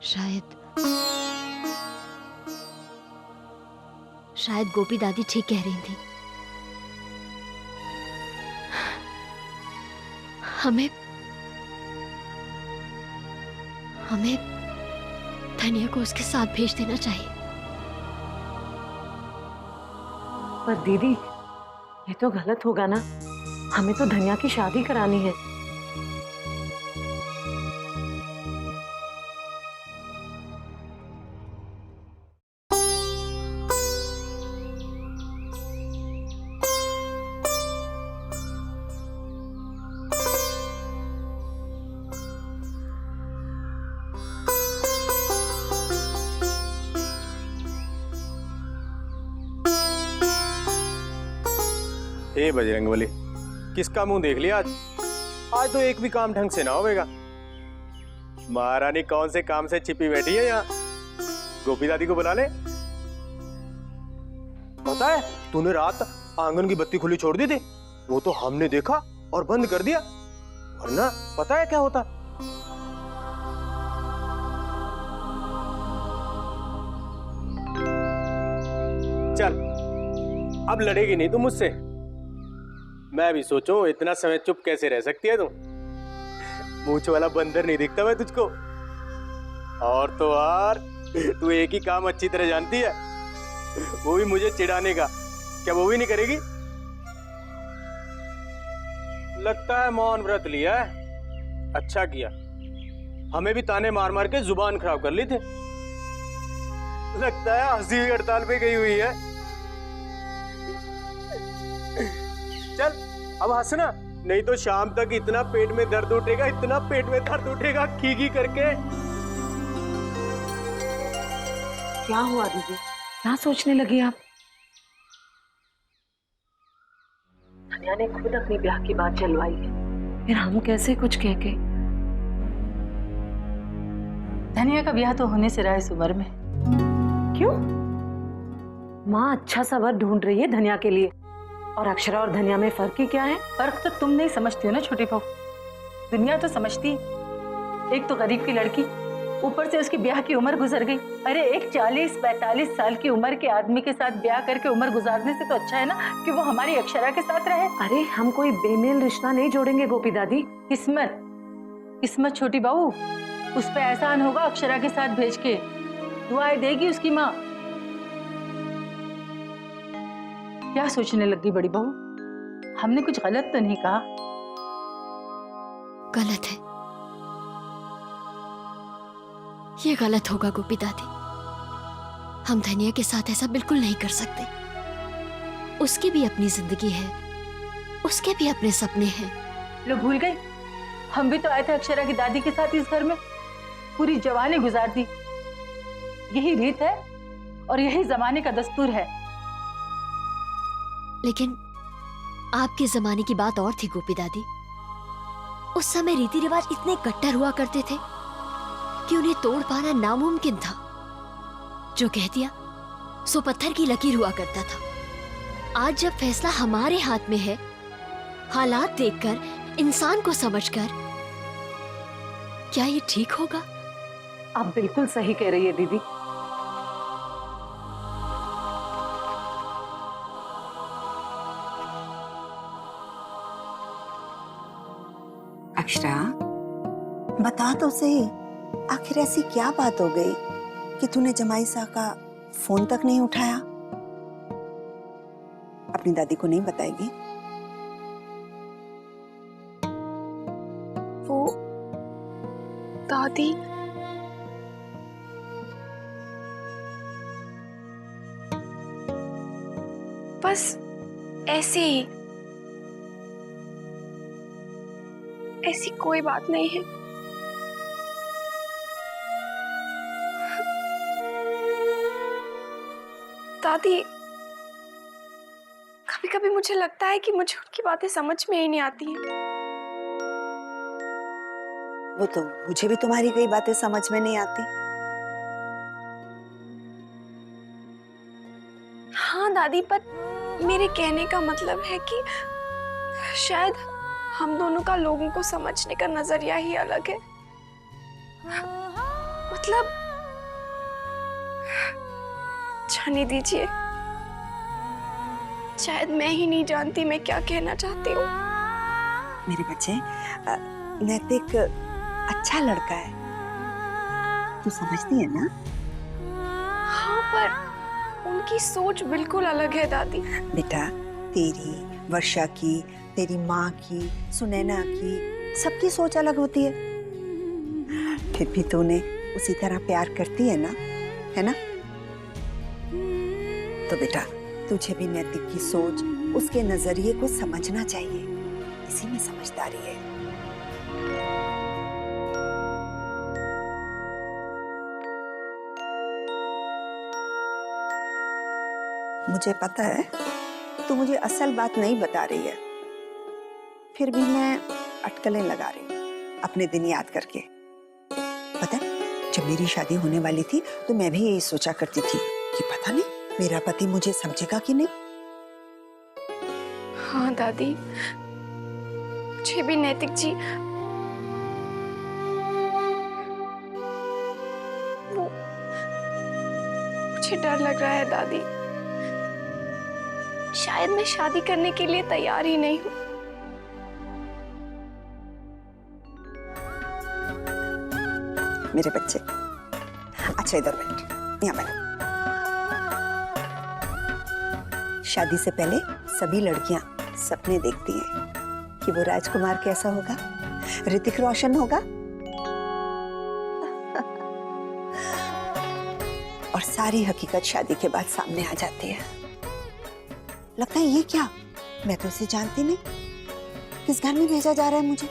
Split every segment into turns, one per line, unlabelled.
शायद गोपी दादी ठीक कह रही थी। हमें धनिया को उसके साथ भेज देना चाहिए।
पर दीदी, ये तो गलत होगा ना। हमें तो धनिया की शादी करानी है।
हे बजरंगबली, किसका मुंह देख लिया आज? आज तो एक भी काम ढंग से ना होगा। महारानी कौन से काम से छिपी बैठी है यहाँ? गोपी दादी को बुला ले। पता है तूने रात आंगन की बत्ती खुली छोड़ दी थी, वो तो हमने देखा और बंद कर दिया, वरना पता है क्या होता? चल अब लड़ेगी नहीं तुम मुझसे। मैं भी सोचूं इतना समय चुप कैसे रह सकती है तुम। मूंछ वाला बंदर नहीं दिखता मैं तुझको। और तो और तू एक ही काम अच्छी तरह जानती है, वो भी मुझे चिढ़ाने का। क्या वो भी नहीं करेगी? लगता है मौन व्रत लिया है। अच्छा किया, हमें भी ताने मार मार के जुबान खराब कर ली थी। लगता है हंसी हुई हड़ताल पे गई हुई है। चल अब हंसना, नहीं तो शाम तक इतना पेट में दर्द उठेगा, इतना पेट में दर्द उठेगा खीगी करके।
क्या हुआ दीदी, क्या सोचने लगी आप? धनिया ने खुद अपनी ब्याह की बात चलवाई है, फिर हम कैसे कुछ कह के?
धनिया का ब्याह तो होने से रहा इस उम्र में।
क्यों? माँ अच्छा सा वर ढूंढ रही है धनिया के लिए, और अक्षरा और धनिया में फर्क ही क्या है?
फर्क तो तुम नहीं समझती हो ना छोटी बहू, दुनिया तो समझती। एक तो गरीब की लड़की, ऊपर से उसकी ब्याह की उम्र गुजर गई। अरे एक 40-45 साल की उम्र के आदमी के साथ ब्याह करके उम्र गुजारने से तो अच्छा है ना कि वो हमारी अक्षरा के साथ रहे।
अरे हम कोई बेमेल रिश्ता नहीं जोड़ेंगे गोपी दादी।
किस्मत छोटी बहू, उस पर एहसान होगा अक्षरा के साथ भेज के। दुआएं देगी उसकी माँ। क्या सोचने लगी बड़ी बहू? हमने कुछ गलत तो नहीं कहा?
गलत है, ये गलत होगा गोपी दादी। हम धनिया के साथ ऐसा बिल्कुल नहीं कर सकते। उसकी भी अपनी जिंदगी है, उसके भी अपने सपने हैं।
लो भूल गई, हम भी तो आए थे अक्षरा की दादी के साथ इस घर में, पूरी जवानी गुजार दी। यही रीत है और यही जमाने का दस्तूर है।
लेकिन आपके जमाने की बात और थी गोपी दादी। उस समय रीति रिवाज इतने कट्टर हुआ करते थे कि उन्हें तोड़ पाना नामुमकिन था। जो कह दिया सो पत्थर की लकीर हुआ करता था। आज जब फैसला हमारे हाथ में है, हालात देखकर, इंसान को समझकर, क्या ये ठीक होगा?
आप बिल्कुल सही कह रही है दीदी।
अक्षरा, बता तो सही, आखिर ऐसी क्या बात हो गई कि तूने जमाई साहब का फोन तक नहीं उठाया? अपनी दादी को नहीं बताएगी?
वो दादी बस ऐसे ही, ऐसी कोई बात नहीं है। दादी, कभी कभी मुझे लगता है कि मुझे उनकी बातें समझ में ही नहीं आती हैं।
वो तो मुझे भी तुम्हारी कई बातें समझ में नहीं आती।
हाँ दादी, पर मेरे कहने का मतलब है कि शायद हम दोनों का लोगों को समझने का नजरिया ही अलग है। मतलब जाने दीजिए, शायद मैं ही नहीं जानती मैं क्या कहना चाहती हूँ।
मेरे बच्चे, नैतिक अच्छा लड़का है, तू समझती है ना?
हाँ, पर उनकी सोच बिल्कुल अलग है दादी।
बेटा, तेरी, वर्षा की, तेरी माँ की, सुनैना की, सबकी सोच अलग होती है। फिर भी तू उन्हें उसी तरह प्यार करती है ना, है ना? तो बेटा, तुझे भी नैतिक की सोच, उसके नजरिए को समझना चाहिए। इसी में समझदारी है। मुझे पता है तू मुझे असल बात नहीं बता रही है, फिर भी मैं अटकलें लगा रही हूँ अपने दिन याद करके। पता है, जब मेरी शादी होने वाली थी तो मैं भी यही सोचा करती थी कि पता नहीं मेरा पति मुझे समझेगा कि नहीं।
हाँ दादी, मुझे भी नैतिक जी वो मुझे डर लग रहा है दादी। शायद मैं शादी करने के लिए तैयार ही नहीं हूँ।
मेरे बच्चे, अच्छा इधर बैठ, यहाँ बैठ। शादी से पहले सभी लड़कियां सपने देखती हैं कि वो राजकुमार कैसा होगा, ऋतिक रोशन होगा, और सारी हकीकत शादी के बाद सामने आ जाती है। लगता है ये क्या, मैं तो उसे जानती नहीं, किस घर में भेजा जा रहा है मुझे,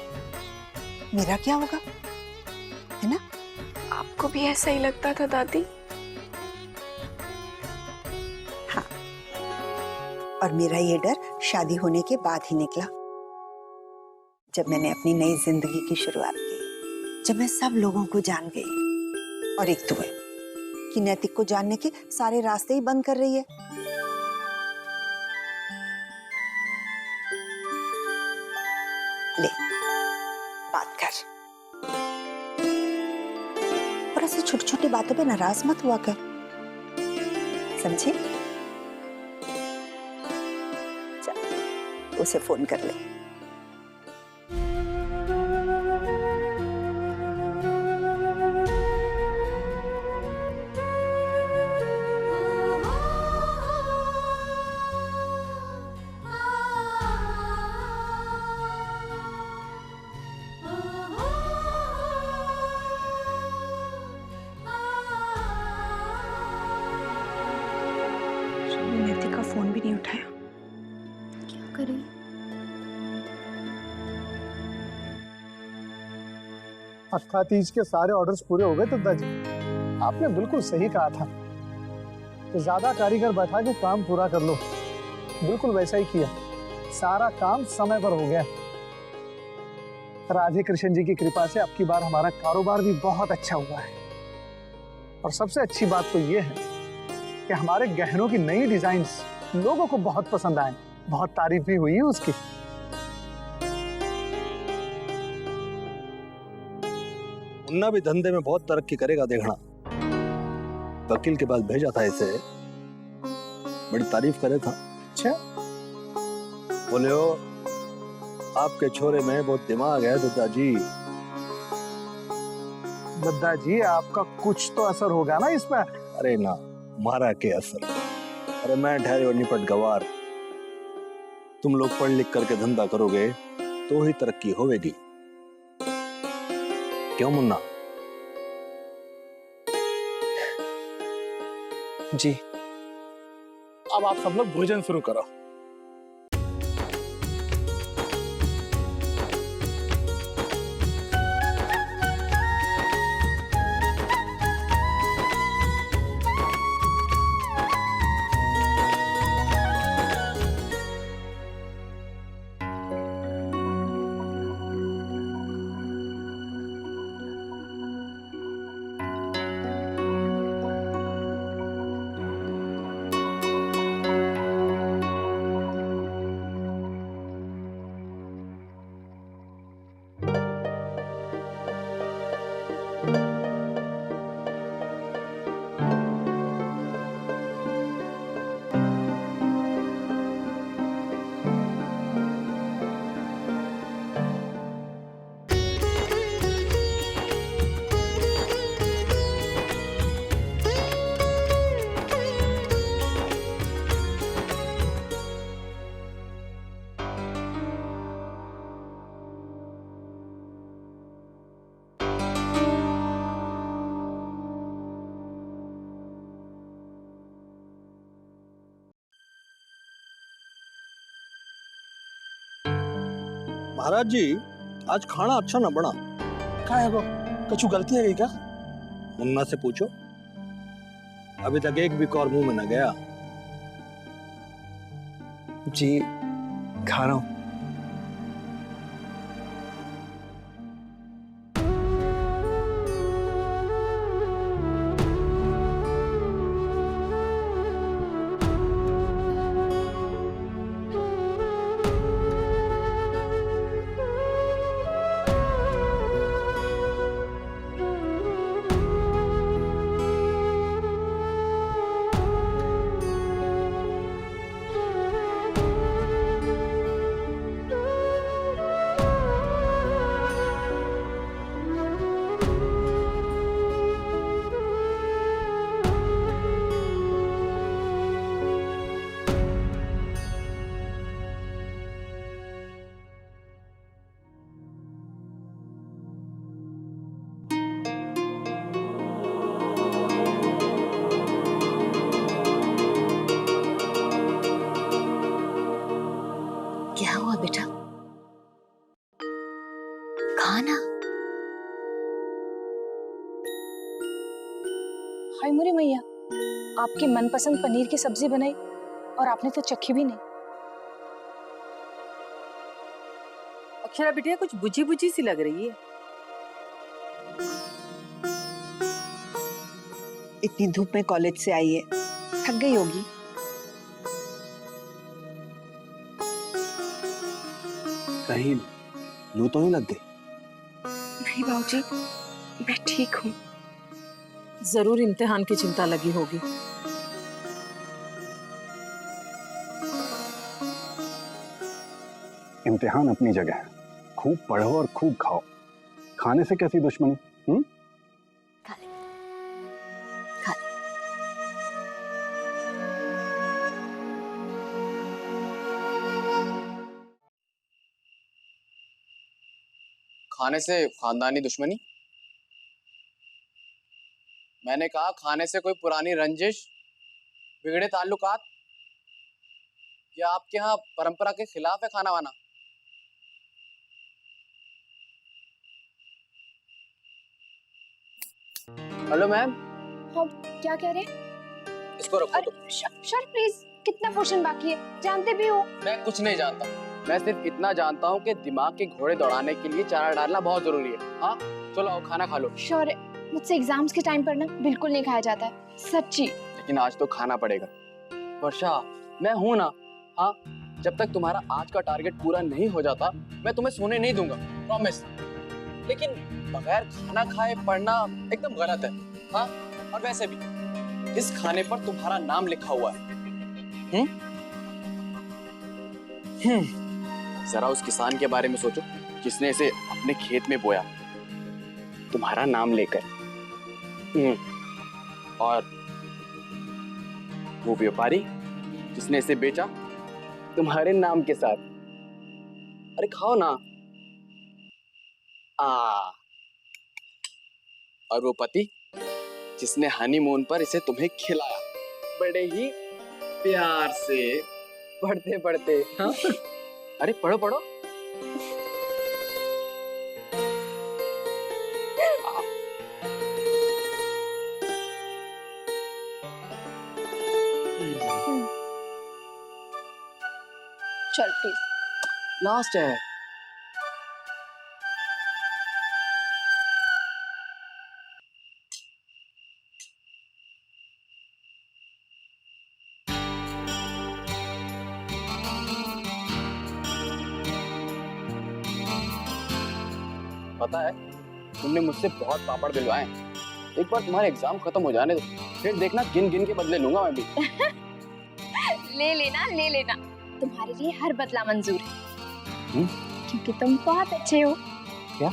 मेरा क्या होगा, है ना?
आपको भी ऐसा ही लगता था दादी?
हाँ, और मेरा ये डर शादी होने के बाद ही निकला, जब मैंने अपनी नई जिंदगी की शुरुआत की, जब मैं सब लोगों को जान गई, और एक तो है कि नैतिक को जानने के सारे रास्ते ही बंद कर रही है। ले, बात कर, और ऐसे छोटी छोटी बातों पे नाराज मत हुआ कर, समझी? चल, उसे फोन कर ले। नैतिक का फोन भी नहीं उठाया।
क्या करें?
अक्खा तीज के सारे ऑर्डर्स पूरे हो गए दद्दा जी। आपने बिल्कुल सही कहा था कि ज्यादा कारीगर बैठा के काम पूरा कर लो, बिल्कुल वैसा ही किया, सारा काम समय पर हो गया। राधे कृष्ण जी की कृपा से अब की बार हमारा कारोबार भी बहुत अच्छा हुआ है, और सबसे अच्छी बात तो ये है कि हमारे गहनों की नई डिजाइन्स लोगों को बहुत पसंद आए, बहुत तारीफ भी हुई है उसकी।
मुन्ना भी धंधे में बहुत तरक्की करेगा देखना। वकील के पास भेजा था इसे, बड़ी तारीफ करे था।
अच्छा,
बोले हो आपके छोरे में बहुत दिमाग है दद्दा जी।
दद्दा जी आपका कुछ तो असर होगा ना इस पर।
अरे ना, मारा के असर। अरे मैं ठहरे और निपट गवार, तुम लोग पढ़ लिख करके धंधा करोगे तो ही तरक्की होगी। क्यों मुन्ना?
जी, अब आप सब लोग भोजन शुरू करो।
महाराज जी आज खाना अच्छा ना बना।
का है वो? कछु गलती है क्या?
मुन्ना से पूछो, अभी तक एक भी कौर मुंह में न गया।
जी खा रहा हूँ।
क्या हुआ बेटा? खाना?
हाय मोरी मैया, आपकी मनपसंद पनीर की सब्जी बनाई और आपने तो चखी भी नहीं।
अक्षरा बिटिया कुछ बुझी बुझी सी लग रही है।
इतनी धूप में कॉलेज से आई है, थक गई होगी।
कहीं लू तो नहीं लग गई?
नहीं बाबूजी, मैं ठीक हूँ।
जरूर इम्तिहान की चिंता लगी होगी।
इम्तिहान अपनी जगह है, खूब पढ़ो और खूब खाओ। खाने से कैसी दुश्मनी?
खा ले, खा ले।
खाने से खानदानी दुश्मनी? मैंने कहा खाने से कोई पुरानी रंजिश, बिगड़े ताल्लुकात, या आपके यहाँ परंपरा के खिलाफ है खाना वाना? Hello ma'am.
हाँ, क्या कह रहे हैं?
इसको रखो तो।
सर प्लीज, कितना पोर्शन बाकी है? जानते भी हो।
मैं कुछ नहीं जानता, मैं सिर्फ इतना जानता हूँ कि दिमाग के घोड़े दौड़ाने के लिए चारा डालना बहुत जरूरी है। हाँ चलो आओ खाना खा लो।
श्योर, मुझसे एग्जाम्स के टाइम पर ना बिल्कुल नहीं खाया जाता है, सच्ची।
लेकिन आज तो खाना पड़ेगा। वर्षा, मैं हूं ना। हाँ, जब तक तुम्हारा आज का टारगेट पूरा नहीं हो जाता मैं तुम्हें सोने नहीं दूंगा, प्रॉमिस। लेकिन बगैर खाना खाए पढ़ना एकदम गलत है। हाँ, और वैसे भी इस खाने पर तुम्हारा नाम लिखा हुआ है। जरा उस किसान के बारे में सोचो जिसने इसे अपने खेत में बोया, तुम्हारा नाम लेकर। और वो व्यापारी जिसने इसे बेचा तुम्हारे नाम के साथ। अरे खाओ ना। और वो पति जिसने हनीमून पर इसे तुम्हें खिलाया, बड़े ही प्यार से, पढ़ते पढ़ते। हाँ? अरे पढ़ो पढ़ो।
चल प्लीज,
लास्ट है। पता है तुमने मुझसे बहुत पापड़ बिलवाए। एक बार तुम्हारे एग्जाम खत्म हो जाने दो, फिर देखना गिन गिन के बदले लूंगा मैं भी।
ले लेना, तुम्हारे लिए हर बदला मंजूर है। क्योंकि तुम बहुत अच्छे हो।
क्या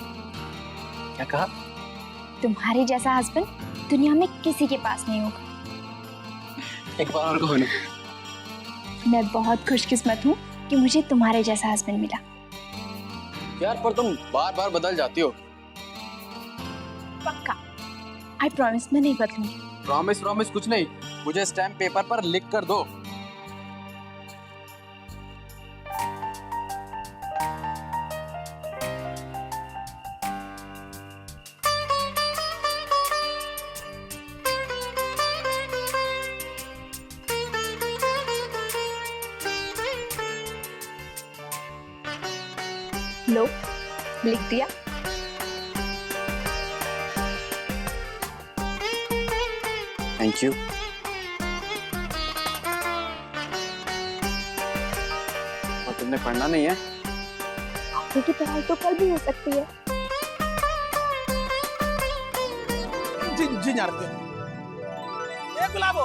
क्या कहा?
तुम्हारे जैसा हस्बैंड दुनिया में किसी के पास नहीं होगा।
एक बार और कहो ना।
मैं बहुत खुशकिस्मत हूँ कि मुझे तुम्हारे जैसा हस्बैंड मिला।
यार पर तुम बार बार बदल जाती हो।
पक्का, आई प्रॉमिस, मैं नहीं बदलूंगी।
प्रॉमिस कुछ नहीं, मुझे स्टैम्प पेपर पर लिख कर दो।
लो, लिख दिया।
Thank you. और तुमने पढ़ना नहीं है?
आगे की पढ़ाई तो कल भी हो सकती है।
जी जी जानते हो। ए गुलाबो,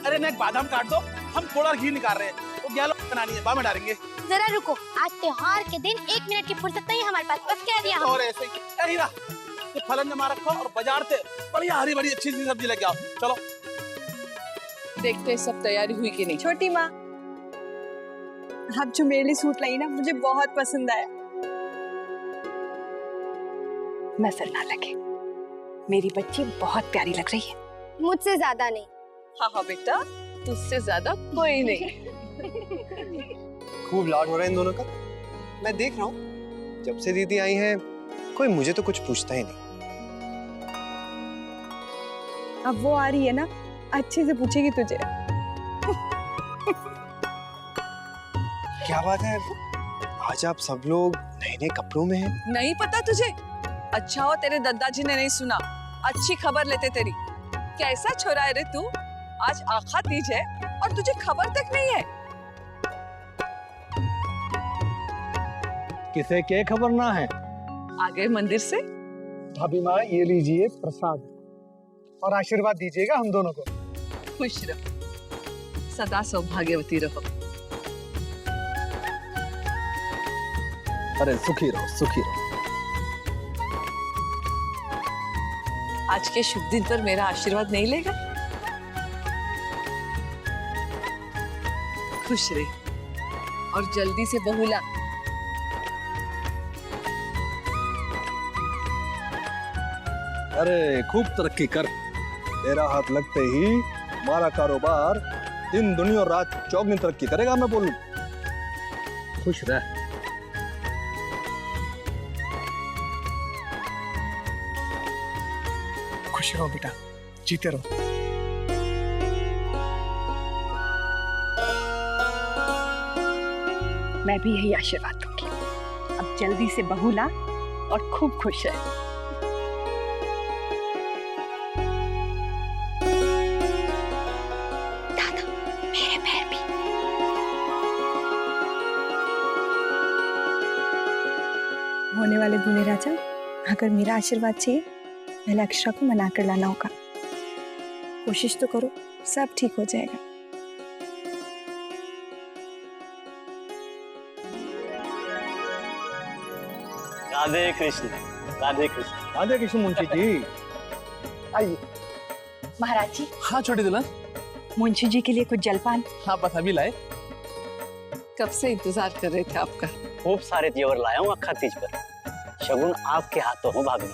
अरे ना एक बादाम काट दो, हम थोड़ा घी निकाल रहे हैं, वो गैलो बनानी है, बाद में डालेंगे।
जरा रुको, आज त्योहार के दिन 1 मिनट की फुर्सत नहीं हमारे पास, बस कह दिया।
और ऐसे ही, ए हीरा, ये फलन जमा रखो और बाजार से बढ़िया हरी भरी अच्छी सी सब्जी लेके आओ। चलो
देखते हैं सब तैयारी हुई कि नहीं।
छोटी माँ, आप जो मेरे लिए सूट लाई ना, मुझे बहुत पसंद आया।
नजर ना लगे, मेरी बच्ची बहुत प्यारी लग रही है।
मुझसे ज्यादा नहीं।
हाँ हाँ बेटा, तुझसे ज्यादा कोई नहीं।
खूब लाड हो रहा है इन दोनों का। मैं देख रहा हूँ जब से दीदी आई हैं कोई मुझे तो कुछ पूछता ही नहीं।
अब वो आ रही है ना, अच्छे से पूछेगी तुझे।
क्या बात है, आज आप सब लोग नए नए कपड़ों में हैं।
नहीं पता तुझे? अच्छा हो तेरे दादाजी ने नहीं सुना, अच्छी खबर लेते तेरी। कैसा छोरा है रे तू, आज आखा तीज है और तुझे खबर तक नहीं है।
किसे क्या खबर ना है?
आ गए मंदिर से।
भाभी माँ, ये लीजिए प्रसाद और आशीर्वाद दीजिएगा हम दोनों को।
खुश रहो, सदा सौभाग्यवती रहो।
अरे सुखी रहो, सुखी रहो।
आज के शुभ दिन पर मेरा आशीर्वाद नहीं लेगा? खुश रहे और जल्दी से बहू ला।
अरे खूब तरक्की कर, तेरा हाथ लगते ही हमारा कारोबार दिन दुनिया और रात चौगुनी तरक्की करेगा। मैं बोलूं, खुश रह।
खुश रहो बेटा, जीते रहो।
मैं भी यही आशीर्वाद दूंगी। अब जल्दी से बहू ला और खूब खुश रह। होने वाले दूल्हे राजा, अगर मेरा आशीर्वाद चाहिए, पहले अक्षरा को मना कर लाना होगा। कोशिश तो करो, सब ठीक हो जाएगा।
राधे कृष्ण, राधे कृष्ण।
राधे कृष्ण मुंशी जी।
आइए।
महाराज जी।
हाँ छोटी दुल्हन।
मुंशी जी के लिए कुछ जलपान।
हाँ बस अभी लाए।
कब से इंतजार कर रहे थे आपका।
खूब सारे जेवर लाया हूँ अक्खा तीज पर, शगुन आपके हाथों हो भाभी।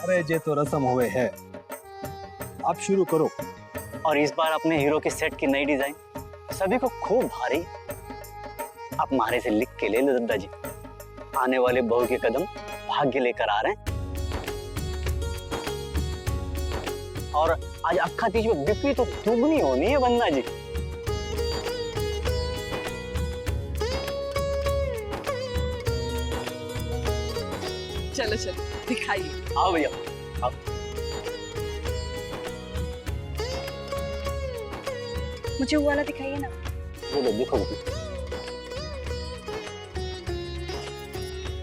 अरे जे तो रस्म हुए है, आप शुरू करो।
और इस बार अपने हीरो के सेट की नई डिजाइन सभी को खूब भारी। आप मारे से लिख के ले लो दादाजी, आने वाले बहू के कदम भाग्य लेकर आ रहे हैं। और आज अक्खा तीज में बिक्री तो दुगनी होनी है बन्ना जी।
चलो चलो दिखाइए।
आओ भैया आओ।
मुझे वो वाला दिखाइए ना।
बोलो देखो।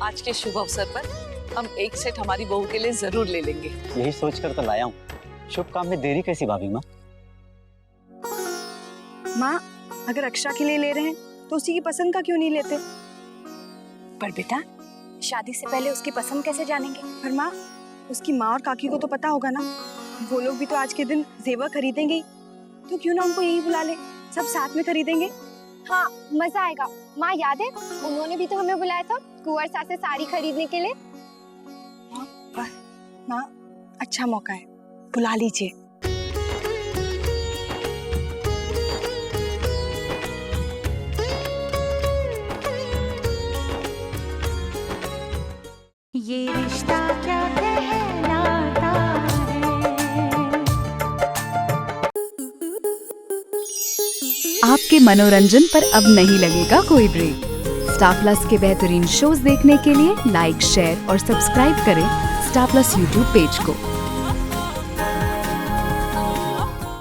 आज के शुभ अवसर पर हम एक सेट हमारी बहू के लिए जरूर ले लेंगे।
यही सोचकर तो लाया हूँ। शुभ काम में देरी कैसी भाभी माँ?
माँ, अगर अक्षरा के लिए ले रहे हैं तो उसी की पसंद का क्यों नहीं लेते? पर बेटा, शादी से पहले उसकी पसंद कैसे जानेंगे? पर माँ, उसकी माँ और काकी को तो पता होगा ना, वो लोग भी तो आज के दिन जेवर खरीदेंगे ही, तो क्यों ना उनको यही बुला ले, सब साथ में खरीदेंगे।
हाँ, मजा आएगा। माँ याद है, उन्होंने भी तो हमें बुलाया था कुंवर सास से साड़ी खरीदने के लिए।
माँ, अच्छा मौका है, बुला लीजिए।
ये रिश्ता क्या कहलाता है।
आपके मनोरंजन पर अब नहीं लगेगा कोई ब्रेक। स्टार प्लस के बेहतरीन शोज देखने के लिए लाइक, शेयर और सब्सक्राइब करें स्टार प्लस यूट्यूब पेज को।